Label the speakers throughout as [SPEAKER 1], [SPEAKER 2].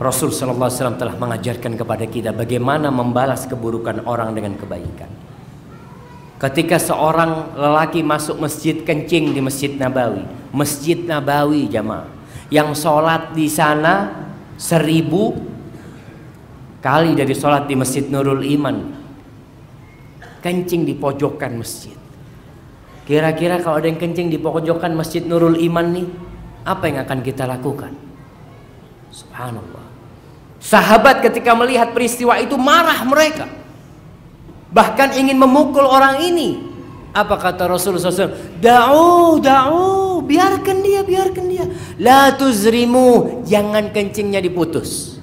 [SPEAKER 1] Rasul sallallahu alaihi wasallam telah mengajarkan kepada kita bagaimana membalas keburukan orang dengan kebaikan. Ketika seorang lelaki masuk masjid kencing di Masjid Nabawi jamaah, yang sholat di sana 1000 kali dari sholat di Masjid Nurul Iman, kencing di pojokan masjid. Kira-kira kalau ada yang kencing di pojokan Masjid Nurul Iman nih, apa yang akan kita lakukan? Subhanallah. Sahabat ketika melihat peristiwa itu marah mereka, bahkan ingin memukul orang ini. Apa kata Rasulullah SAW? Da'u, biarkan dia. La tuzrimu, jangan kencingnya diputus.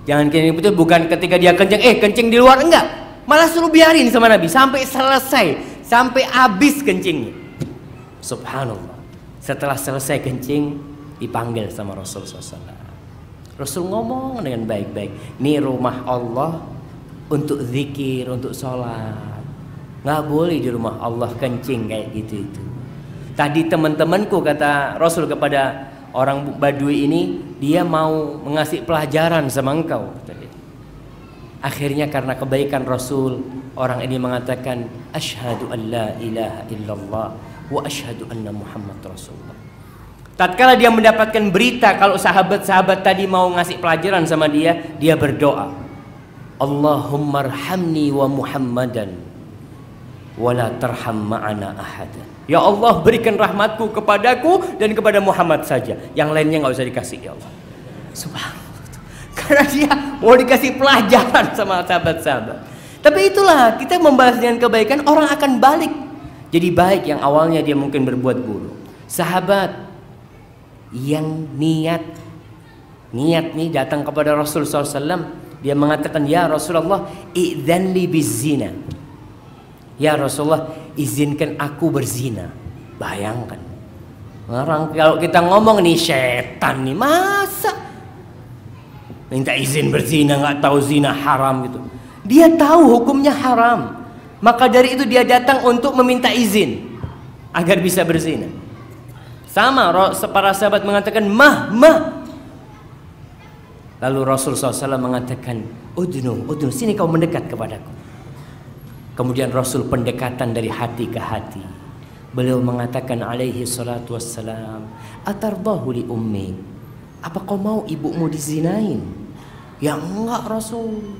[SPEAKER 1] Jangan kencing diputus, bukan ketika dia kencing, kencing di luar, enggak. Malah suruh biarin sama Nabi sampai selesai, sampai habis kencingnya. Subhanallah. Setelah selesai kencing, dipanggil sama Rasulullah SAW. Rasul ngomong dengan baik-baik. Ini rumah Allah untuk zikir, untuk sholat. Nggak boleh di rumah Allah kencing kayak gitu itu. Tadi teman-temanku, kata Rasul kepada orang Badui ini, dia mau mengasih pelajaran sama engkau. Akhirnya karena kebaikan Rasul, orang ini mengatakan, asyhadu an la ilaha illallah wa asyhadu anna Muhammad Rasulullah. Tatkala dia mendapatkan berita kalau sahabat-sahabat tadi mau ngasih pelajaran sama dia, dia berdoa, Allahumma arhamni wa Muhammadan wa la tarham ma'ana ahadan. Ya Allah, berikan rahmatku kepadaku dan kepada Muhammad saja, yang lainnya nggak usah dikasih ya Allah. Subhanallah. Karena dia mau dikasih pelajaran sama sahabat-sahabat. Tapi itulah, kita membalas dengan kebaikan, orang akan balik jadi baik yang awalnya dia mungkin berbuat buruk. Sahabat yang niat nih datang kepada Rasul SAW, dia mengatakan, ya Rasulullah, idzan li bizina. Ya Rasulullah, izinkan aku berzina. Bayangkan, orang kalau kita ngomong nih setan nih, masa minta izin berzina, nggak tahu zina haram gitu. Dia tahu hukumnya haram, maka dari itu dia datang untuk meminta izin agar bisa berzina. Sama para sahabat mengatakan mah. Lalu Rasul SAW mengatakan, udnu, sini kau mendekat kepadaku. Kemudian Rasul pendekatan dari hati ke hati. Beliau mengatakan alaihi salatu wassalam, atardahu li ummi, apa kau mau ibumu dizinain? Ya enggak Rasul.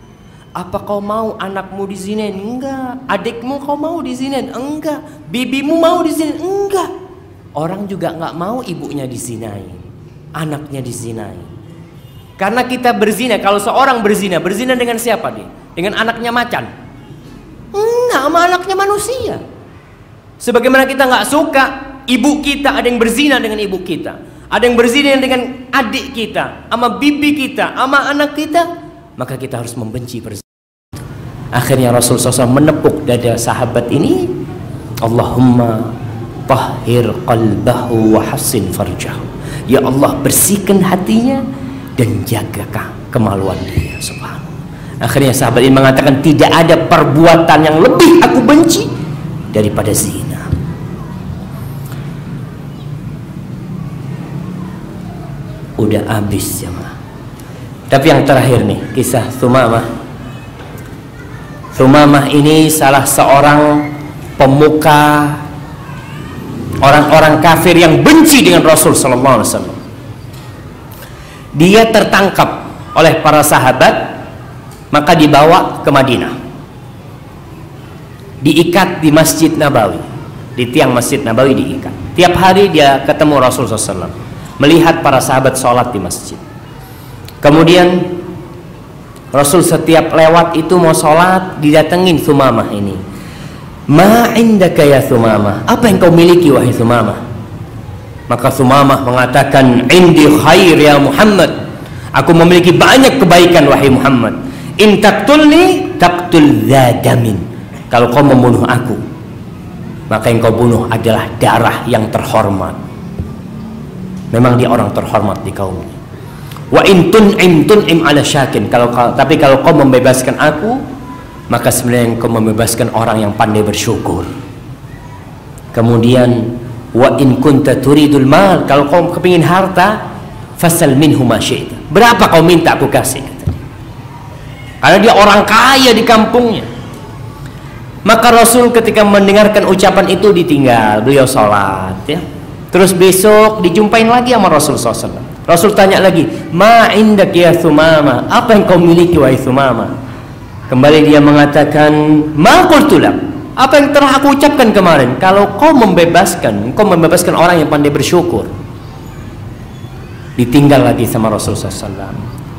[SPEAKER 1] Apa kau mau anakmu dizinain? Enggak. Adikmu kau mau dizinain? Enggak. Bibimu mau dizinain? Enggak. Orang juga nggak mau ibunya dizinain, anaknya dizinain. Karena kita berzina, kalau seorang berzina dengan siapa dia? Dengan anaknya macan? Enggak, sama anaknya manusia. Sebagaimana kita nggak suka ibu kita ada yang berzina dengan ibu kita, ada yang berzina dengan adik kita, sama bibi kita, sama anak kita, maka kita harus membenci berzina. Akhirnya Rasulullah SAW menepuk dada sahabat ini, Allahumma tahhir qalbahu wa hassin farjahu. Ya Allah, bersihkan hatinya dan jaga kemaluan dia. Subhanallah. Akhirnya sahabat ini mengatakan, tidak ada perbuatan yang lebih aku benci daripada zina. Udah habis jemaah. Tapi yang terakhir nih, kisah Thumamah. Thumamah ini salah seorang pemuka orang-orang kafir yang benci dengan Rasul sallallahu alaihi wasallam. Dia tertangkap oleh para sahabat, maka dibawa ke Madinah. Diikat di Masjid Nabawi, di tiang Masjid Nabawi diikat. Tiap hari dia ketemu Rasul sallallahu alaihi wasallam, melihat para sahabat sholat di masjid. Kemudian Rasul setiap lewat itu mau sholat, didatengin Thumamah ini. Ma indaka ya Thumamah, apa yang kau miliki wahai Thumamah? Maka Thumamah mengatakan, indi khair ya Muhammad, aku memiliki banyak kebaikan wahai Muhammad. In taqtulni taqtul dzadamin, kalau kau membunuh aku, maka yang kau bunuh adalah darah yang terhormat. Memang dia orang terhormat di kaumnya. Wa in tun'im ala syakin, tapi kalau kau membebaskan aku, maka sebenarnya kau membebaskan orang yang pandai bersyukur. Kemudian wa in kunta turidul mal, kalau kau kepingin harta, fasal minhu ma syi'ta. Berapa kau minta aku kasih, kata dia. Karena dia orang kaya di kampungnya. Maka Rasul ketika mendengarkan ucapan itu ditinggal, beliau sholat ya. Terus besok dijumpain lagi sama Rasul SAW. Rasul tanya lagi, ma indak ya Thumama, apa yang kau miliki wahai Thumama? Kembali dia mengatakan, ma qultu lak, apa yang telah aku ucapkan kemarin, kalau kau membebaskan orang yang pandai bersyukur. Ditinggal lagi sama Rasul SAW.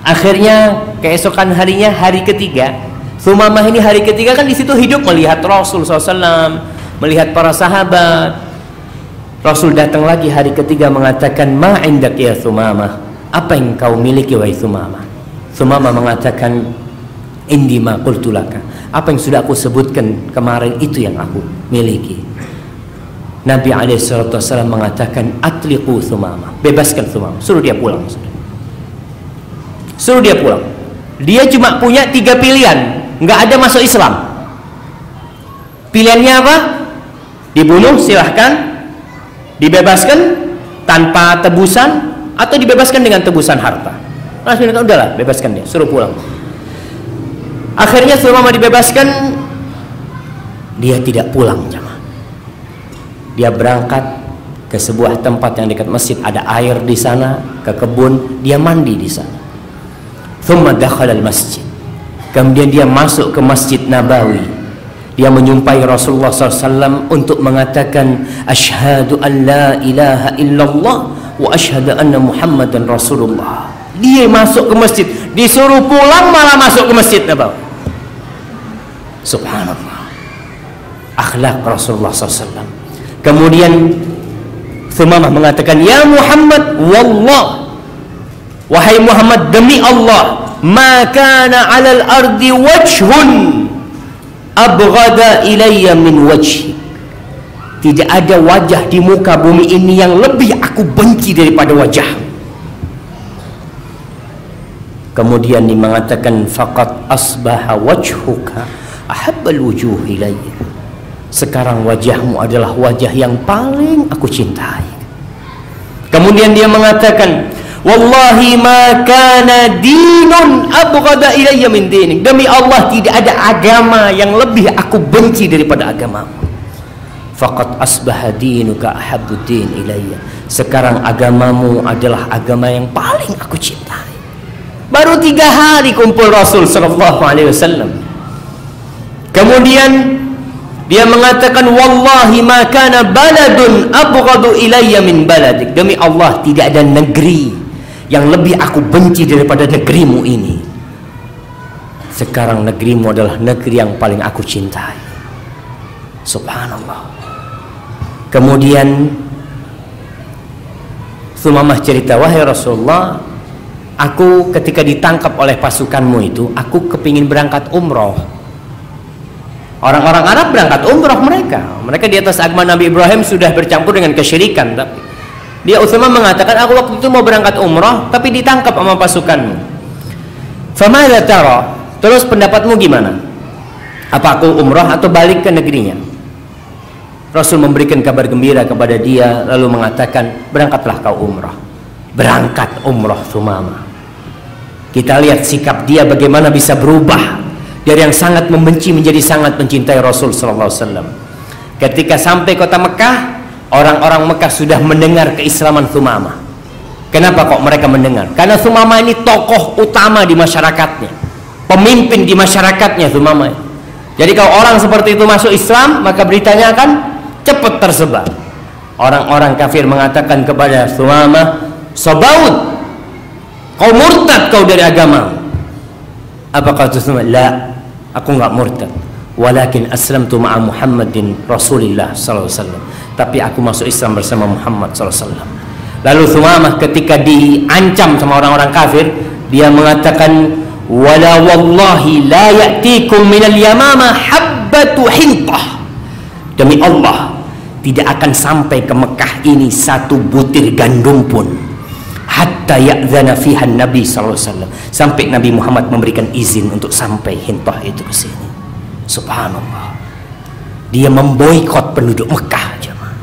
[SPEAKER 1] Akhirnya keesokan harinya, hari ketiga, Thumamah ini hari ketiga kan di situ hidup melihat Rasul SAW, melihat para sahabat. Rasul datang lagi hari ketiga mengatakan, ma indak ya Thumamah, apa yang kau miliki wahai Thumamah? Thumamah mengatakan, indi ma qultu laka, apa yang sudah aku sebutkan kemarin itu yang aku miliki. Nabi SAW mengatakan, atliqu Thumamah, bebaskan Thumamah, suruh dia pulang. Suruh dia pulang. Dia cuma punya 3 pilihan, nggak ada masuk Islam. Pilihannya apa? Dibunuh, silahkan. Dibebaskan tanpa tebusan, atau dibebaskan dengan tebusan harta. Rasul bilang, udahlah, bebaskan dia, suruh pulang. Akhirnya Thumamah dibebaskan. Dia tidak pulang, jemaah. Dia berangkat ke sebuah tempat yang dekat masjid, ada air di sana, ke kebun, dia mandi di sana. Thumma dakhala al-masjid. Kemudian dia masuk ke Masjid Nabawi. Dia menyumpai Rasulullah SAW untuk mengatakan, asyhadu an la ilaha illallah wa asyhadu anna Muhammadan Rasulullah. Dia masuk ke masjid, disuruh pulang malah masuk ke Masjid Nabawi. Subhanallah, akhlak Rasulullah SAW. Kemudian Thumamah mengatakan, ya Muhammad, wallah, wahai Muhammad, demi Allah, ma kana 'alal ardi wajhun abghada ilayya min wajhi. Tidak ada wajah di muka bumi ini yang lebih aku benci daripada wajah. Kemudian dia mengatakan, faqad asbaha wajhuka ahabbal wujuh ilayya. Sekarang wajahmu adalah wajah yang paling aku cintai. Kemudian dia mengatakan, wallahi ma kana dinun abghada ilayya min dinik. Demi Allah, tidak ada agama yang lebih aku benci daripada agamamu. Faqad asbaha dinuka ahabbud din ilayya. Sekarang agamamu adalah agama yang paling aku cintai. Baru 3 hari kumpul Rasul sallallahu alaihi wasallam. Kemudian dia mengatakan, wallahi ma kana baladun abghadu ilayya min baladik. Demi Allah, tidak ada negeri yang lebih aku benci daripada negerimu ini. Sekarang negerimu adalah negeri yang paling aku cintai. Subhanallah. Kemudian Thumamah cerita, wahai Rasulullah, aku ketika ditangkap oleh pasukanmu itu, aku kepingin berangkat umroh. Orang-orang Arab berangkat umroh mereka di atas agama Nabi Ibrahim sudah bercampur dengan kesyirikan. Tapi dia Utsman mengatakan, aku waktu itu mau berangkat umroh tapi ditangkap sama pasukanmu. Famadza tara? Terus pendapatmu gimana? Apa aku umroh atau balik ke negerinya? Rasul memberikan kabar gembira kepada dia, lalu mengatakan, berangkatlah kau umroh. Berangkat umroh Thumamah. Kita lihat sikap dia bagaimana bisa berubah dari yang sangat membenci menjadi sangat mencintai Rasul sallallahu alaihi wasallam. Ketika sampai kota Mekah, orang-orang Mekah sudah mendengar keislaman Thumamah. Kenapa kok mereka mendengar? Karena Thumamah ini tokoh utama di masyarakatnya, pemimpin di masyarakatnya Thumamah. Jadi kalau orang seperti itu masuk Islam, maka beritanya akan cepat tersebar. Orang-orang kafir mengatakan kepada Thumamah, sabaud, kau murtad kau dari agama. Apa kata Thumamah? La, aku nggak murtad, walakin aslamtu ma'a Muhammadin Rasulillah sallallahu alaihi wasallam. Tapi aku masuk Islam bersama Muhammad sallallahu alaihi wasallam. Lalu Thumamah ketika diancam sama orang-orang kafir, dia mengatakan, wala wallahi la ya'tikum minal yamama habbatu hintah. Demi Allah, tidak akan sampai ke Mekah ini satu butir gandum pun, hatta ya'dzana fiha Nabi sallallahu alaihi wasallam, sampai Nabi Muhammad memberikan izin untuk sampai hintah itu ke sini. Subhanallah. Dia memboikot penduduk Mekah, jemaah.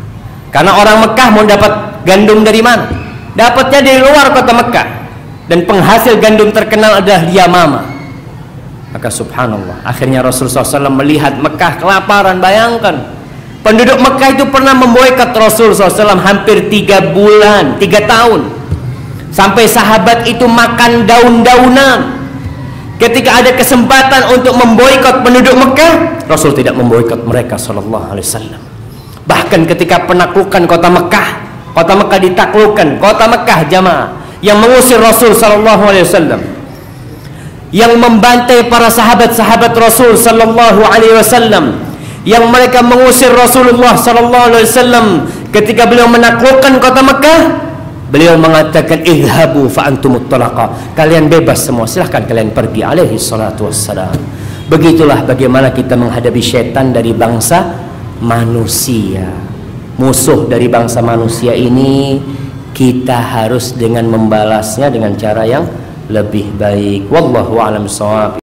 [SPEAKER 1] Karena orang Mekah mau dapat gandum dari mana? dapatnya dari luar kota Mekah, dan penghasil gandum terkenal adalah Yamamah. Maka subhanallah, akhirnya Rasulullah SAW melihat Mekah kelaparan. Bayangkan, penduduk Mekah itu pernah memboikot Rasulullah SAW hampir 3 bulan, 3 tahun. Sampai sahabat itu makan daun-daunan. Ketika ada kesempatan untuk memboikot penduduk Mekah, Rasul tidak memboikot mereka sallallahu alaihi wasallam. Bahkan ketika penaklukan kota Mekah ditaklukkan, kota Mekah jamaah, yang mengusir Rasul sallallahu alaihi wasallam, yang membantai para sahabat-sahabat Rasul sallallahu alaihi wasallam, yang mereka mengusir Rasulullah sallallahu alaihi wasallam. Ketika beliau menaklukkan kota Mekah, beliau mengatakan, idhabu fa antumut talaqa, kalian bebas semua, silahkan kalian pergi, alaihi salatu wassalam. Begitulah bagaimana kita menghadapi syaitan dari bangsa manusia. Musuh dari bangsa manusia ini kita harus dengan membalasnya dengan cara yang lebih baik. Wallahu a'lam bishawab.